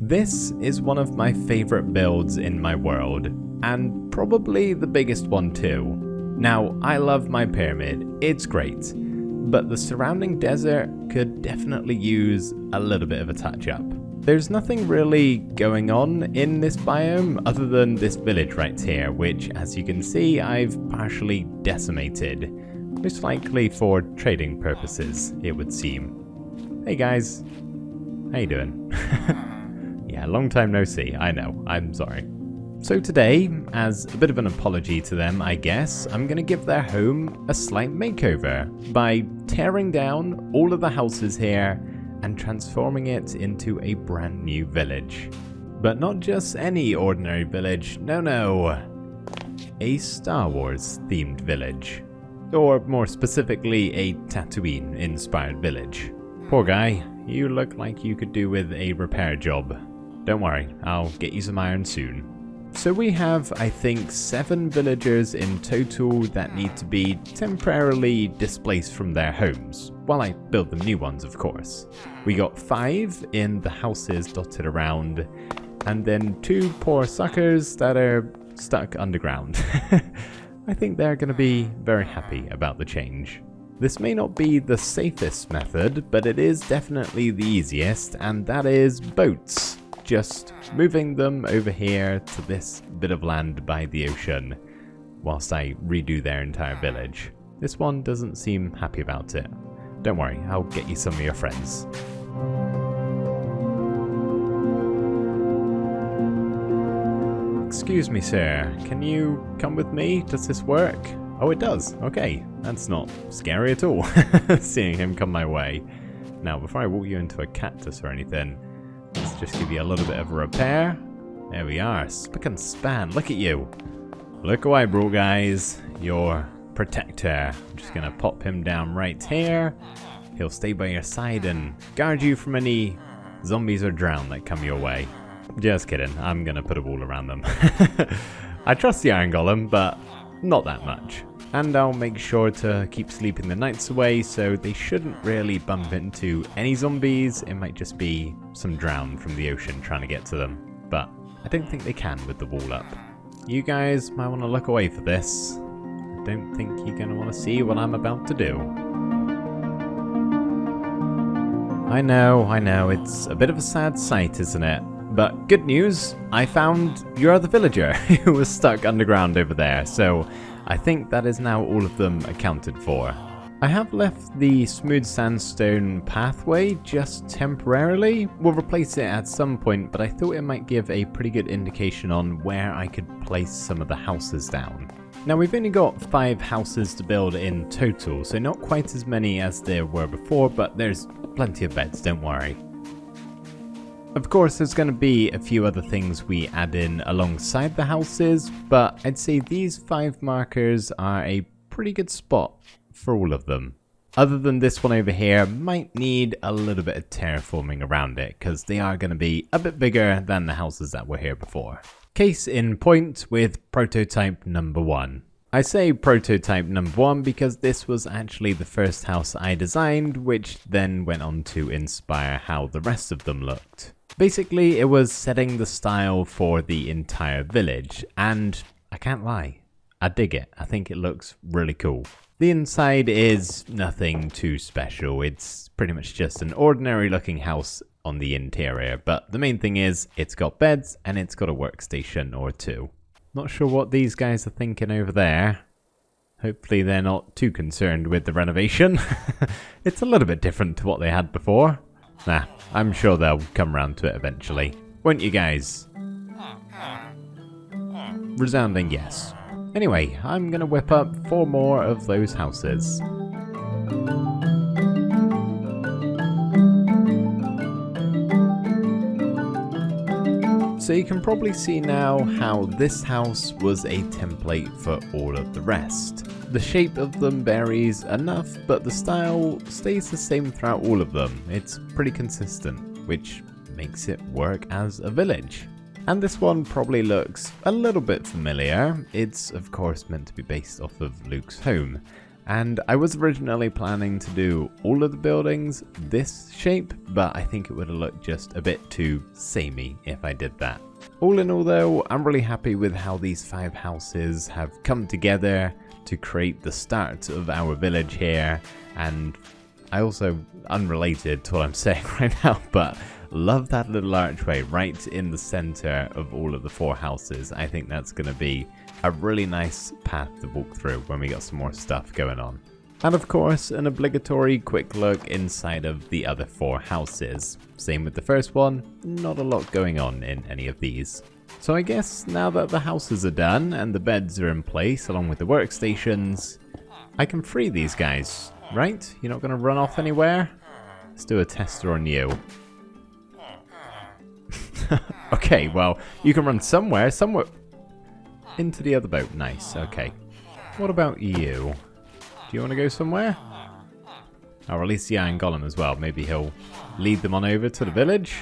This is one of my favorite builds in my world, and probably the biggest one too. Now, I love my pyramid, it's great, but the surrounding desert could definitely use a little bit of a touch up. There's nothing really going on in this biome other than this village right here, which, as you can see, I've partially decimated. Most likely for trading purposes, it would seem. Hey guys, how you doing? Yeah, long time no see, I know, I'm sorry. So today, as a bit of an apology to them, I guess, I'm going to give their home a slight makeover by tearing down all of the houses here and transforming it into a brand new village. But not just any ordinary village, no. A Star Wars themed village. Or more specifically, a Tatooine inspired village. Poor guy, you look like you could do with a repair job. Don't worry, I'll get you some iron soon. So we have, I think, 7 villagers in total that need to be temporarily displaced from their homes, while I build them new ones, of course. We got 5 in the houses dotted around, and then 2 poor suckers that are stuck underground. I think they're going to be very happy about the change. This may not be the safest method, but it is definitely the easiest, and that is boats. Just moving them over here to this bit of land by the ocean, whilst I redo their entire village. This one doesn't seem happy about it. Don't worry, I'll get you some of your friends. Excuse me, sir, can you come with me? Does this work? Oh, it does. Okay, that's not scary at all, seeing him come my way. Now, before I walk you into a cactus or anything, let's just give you a little bit of a repair. There we are, spick and span, look at you. Look who I brought, guys, your protector. I'm just gonna pop him down right here. He'll stay by your side and guard you from any zombies or drown that come your way. Just kidding, I'm gonna put a wall around them. I trust the iron golem, but not that much. And I'll make sure to keep sleeping the nights away, so they shouldn't really bump into any zombies. It might just be some drown from the ocean trying to get to them. But I don't think they can with the wall up. You guys might want to look away for this. I don't think you're going to want to see what I'm about to do. I know, it's a bit of a sad sight, isn't it? But good news, I found your other villager who was stuck underground over there, so I think that is now all of them accounted for. I have left the smooth sandstone pathway just temporarily. We'll replace it at some point, but I thought it might give a pretty good indication on where I could place some of the houses down. Now we've only got 5 houses to build in total, so not quite as many as there were before, but there's plenty of beds, don't worry. Of course, there's going to be a few other things we add in alongside the houses, but I'd say these 5 markers are a pretty good spot for all of them. Other than this one over here, might need a little bit of terraforming around it, because they are going to be a bit bigger than the houses that were here before. Case in point with prototype number 1. I say prototype number 1 because this was actually the first house I designed, which then went on to inspire how the rest of them looked. Basically, it was setting the style for the entire village, and I can't lie, I dig it. I think it looks really cool. The inside is nothing too special. It's pretty much just an ordinary looking house on the interior, but the main thing is it's got beds and it's got a workstation or 2. Not sure what these guys are thinking over there. Hopefully they're not too concerned with the renovation. It's a little bit different to what they had before. Nah, I'm sure they'll come around to it eventually. Won't you guys? Resounding yes. Anyway, I'm gonna whip up 4 more of those houses. So you can probably see now how this house was a template for all of the rest. The shape of them varies enough, but the style stays the same throughout all of them. It's pretty consistent, which makes it work as a village. And this one probably looks a little bit familiar. It's of course meant to be based off of Luke's home. And I was originally planning to do all of the buildings this shape, but I think it would have looked just a bit too samey if I did that. All in all though, I'm really happy with how these 5 houses have come together to create the start of our village here. And I also, unrelated to what I'm saying right now, but love that little archway right in the center of all of the 4 houses. I think that's going to be a really nice path to walk through when we got some more stuff going on. And of course, an obligatory quick look inside of the other 4 houses. Same with the first one, not a lot going on in any of these. So I guess now that the houses are done and the beds are in place along with the workstations, I can free these guys, right? You're not going to run off anywhere? Let's do a tester on you. Okay, well, you can run somewhere into the other boat. Nice, okay. What about you? Do you want to go somewhere? I'll release the Iron Golem as well. Maybe he'll lead them on over to the village.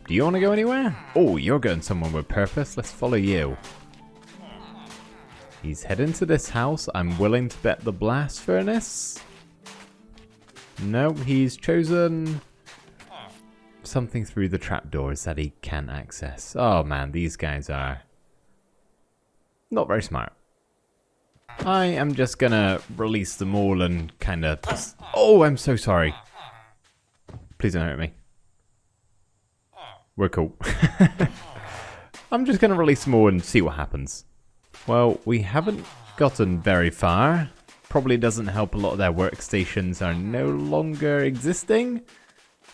Do you want to go anywhere? Oh, you're going somewhere with purpose. Let's follow you. He's heading to this house. I'm willing to bet the blast furnace. No, he's chosen something through the trapdoors that he can access. Oh man, these guys are not very smart. I am just gonna release them all and kind of... Oh, I'm so sorry. Please don't hurt me. We're cool. I'm just gonna release them all and see what happens. Well, we haven't gotten very far. Probably doesn't help a lot of their workstations are no longer existing,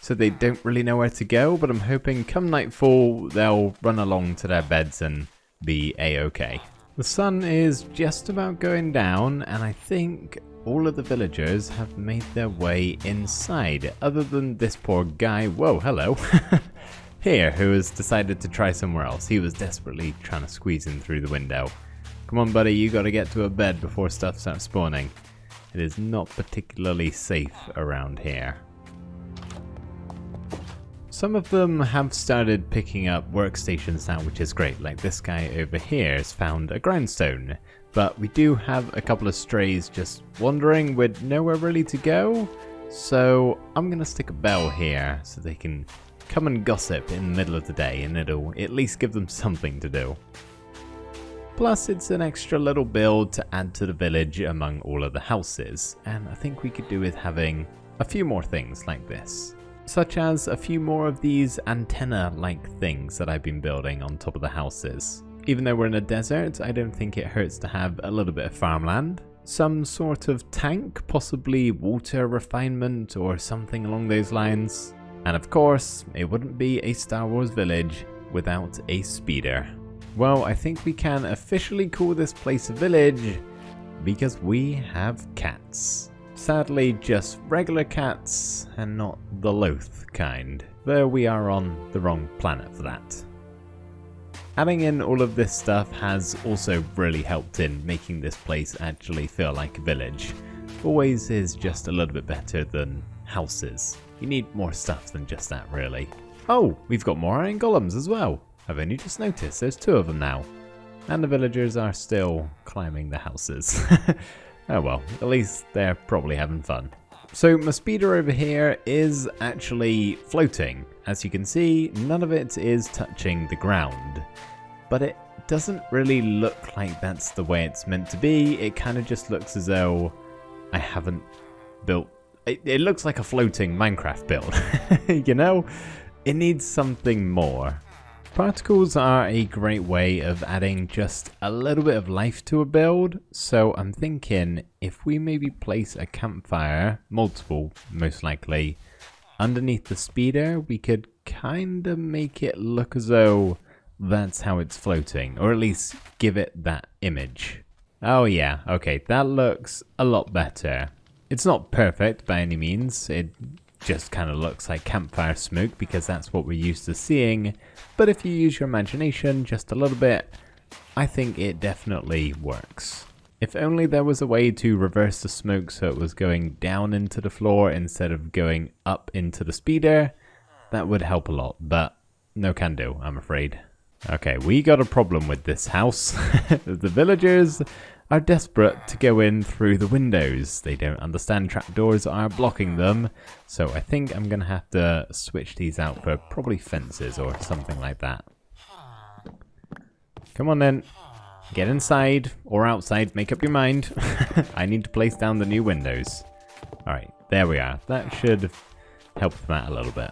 so they don't really know where to go, but I'm hoping come nightfall they'll run along to their beds and be a-okay. The sun is just about going down, and I think all of the villagers have made their way inside, other than this poor guy, whoa, hello, here, who has decided to try somewhere else. He was desperately trying to squeeze in through the window. Come on, buddy, you gotta get to a bed before stuff starts spawning. It is not particularly safe around here. Some of them have started picking up workstations now, which is great. Like this guy over here has found a grindstone. But we do have a couple of strays just wandering with nowhere really to go. So I'm going to stick a bell here so they can come and gossip in the middle of the day, and it'll at least give them something to do. Plus, it's an extra little build to add to the village among all of the houses. And I think we could do with having a few more things like this. Such as a few more of these antenna-like things that I've been building on top of the houses. Even though we're in a desert, I don't think it hurts to have a little bit of farmland. Some sort of tank, possibly water refinement or something along those lines. And of course, it wouldn't be a Star Wars village without a speeder. Well, I think we can officially call this place a village because we have cats. Sadly, just regular cats and not the Loth kind, though we are on the wrong planet for that. Adding in all of this stuff has also really helped in making this place actually feel like a village. Always is just a little bit better than houses. You need more stuff than just that, really. Oh, we've got more iron golems as well. I've only just noticed there's 2 of them now. And the villagers are still climbing the houses. Oh well, at least they're probably having fun. So my speeder over here is actually floating. As you can see, none of it is touching the ground. But it doesn't really look like that's the way it's meant to be. It kind of just looks as though I haven't built... It looks like a floating Minecraft build. You know? It needs something more. Particles are a great way of adding just a little bit of life to a build, so I'm thinking if we maybe place a campfire, multiple most likely, underneath the speeder, we could kind of make it look as though that's how it's floating, or at least give it that image. Oh yeah, okay, that looks a lot better. It's not perfect by any means, it just kind of looks like campfire smoke because that's what we're used to seeing, but if you use your imagination just a little bit, I think it definitely works. If only there was a way to reverse the smoke so it was going down into the floor instead of going up into the speeder, that would help a lot, but no can do, I'm afraid. Okay, we got a problem with this house. The villagers are desperate to go in through the windows. They don't understand trapdoors are blocking them, so I think I'm gonna have to switch these out for probably fences or something like that. Come on then. Get inside or outside, make up your mind. I need to place down the new windows. Alright, there we are. That should help them out a little bit.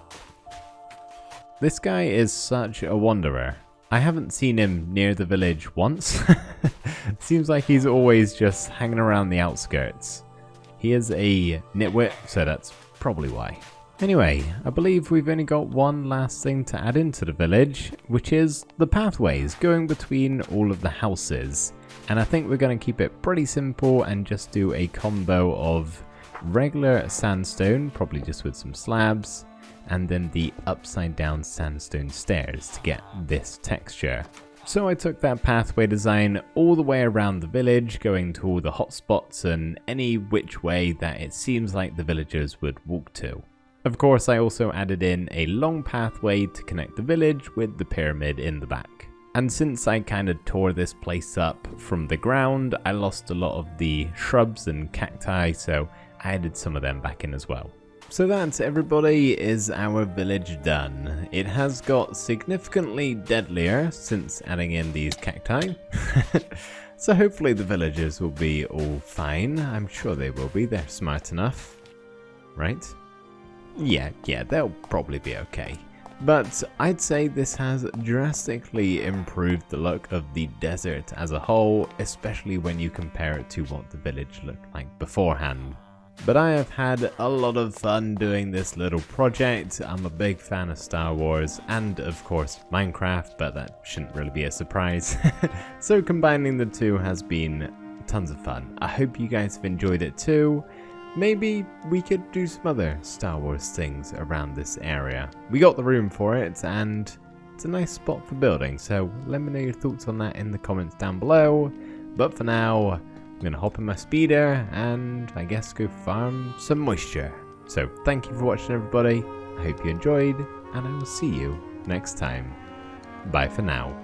This guy is such a wanderer. I haven't seen him near the village once. Seems like he's always just hanging around the outskirts. He is a nitwit, so that's probably why. Anyway, I believe we've only got one last thing to add into the village, which is the pathways going between all of the houses. And I think we're going to keep it pretty simple and just do a combo of regular sandstone, probably just with some slabs, and then the upside down sandstone stairs to get this texture. So I took that pathway design all the way around the village, going to all the hotspots and any which way that it seems like the villagers would walk to. Of course, I also added in a long pathway to connect the village with the pyramid in the back. And since I kind of tore this place up from the ground, I lost a lot of the shrubs and cacti, so I added some of them back in as well. So that, everybody, is our village done. It has got significantly deadlier since adding in these cacti. So hopefully the villagers will be all fine. I'm sure they will be, they're smart enough. Right? Yeah, they'll probably be okay. But I'd say this has drastically improved the look of the desert as a whole, especially when you compare it to what the village looked like beforehand. But I have had a lot of fun doing this little project. I'm a big fan of Star Wars and of course Minecraft, but that shouldn't really be a surprise. So combining the two has been tons of fun. I hope you guys have enjoyed it too. Maybe we could do some other Star Wars things around this area. We got the room for it and it's a nice spot for building, so let me know your thoughts on that in the comments down below. But for now, I'm going to hop in my speeder and I guess go farm some moisture. So thank you for watching, everybody. I hope you enjoyed and I will see you next time. Bye for now.